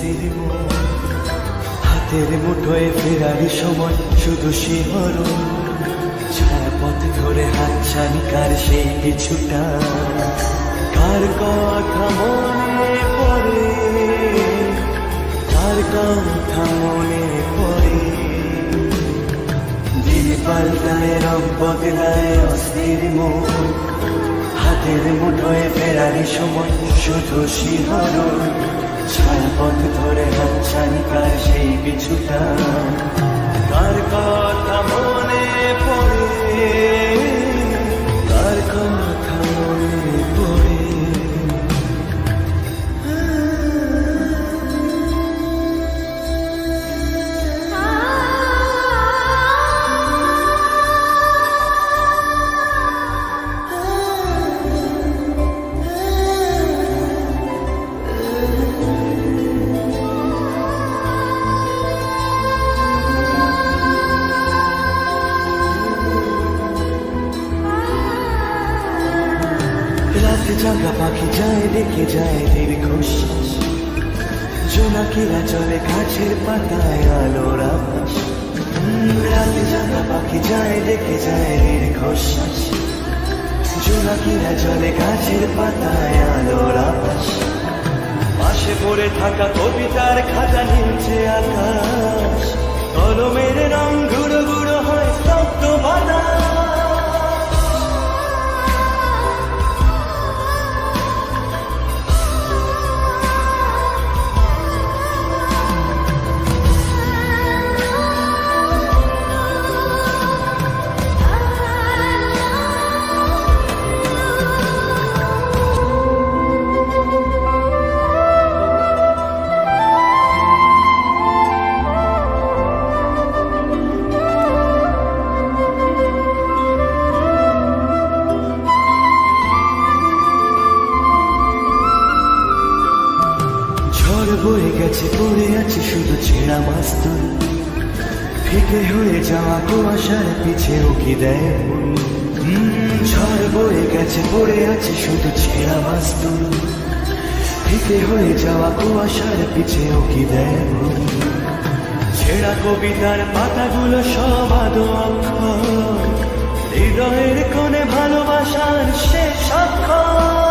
অস্থির মন, হাতের মুঠোয় ফেরার সময় শুধু শিহরণ, ছায়াপথ ধরে হাতছানি কার সেই কিছুটা, কার কথা মনে পড়ে, কার কথা মনে পড়ে। দিন পাল্টায় রং বদলায় অস্থির মন, হাতের মুঠোয় ফেরার সময় শুধু শিহরণ, ছায়াপথ ধরে হাতছানি কার সেই কিছুটা, কার কথা মনে পড়ে, কার কথা মনে পড়ে। রাতে জাগা পাখি যায় দেখে যায় দীর্ঘশ্বাস, জোনাকিরা চলে গাছের পাতায় আলোর আভাস। রাতে জাগা পাখি যায় দেখে যায় দীর্ঘশ্বাস, জোনাকিরা চলে গাছের পাতায় আলোর আভাস। পাশে পড়ে থাকা কবিতার খাতা নীলছে আকাশ, কলমের রং গুঁড়ো গুঁড়ো হয় স্তব্ধ বাতাস। বয়ে গেছে পড়ে আছে শুধু ছেঁড়া মাস্তুল, ফিকে হয়ে যাওয়া কুয়াশার পিছে উকি দেয়। ঝড় বয়ে গেছে পড়ে আছে শুধু ছেঁড়া মাস্তুল, ফিকে হয়ে যাওয়া কুয়াশার পিছে উকি দেয়। ছেঁড়া কবিতার পাতাগুলো সব আদো অক্ষর, হৃদয়ের কোণে ভালোবাসার শেষ অক্ষর।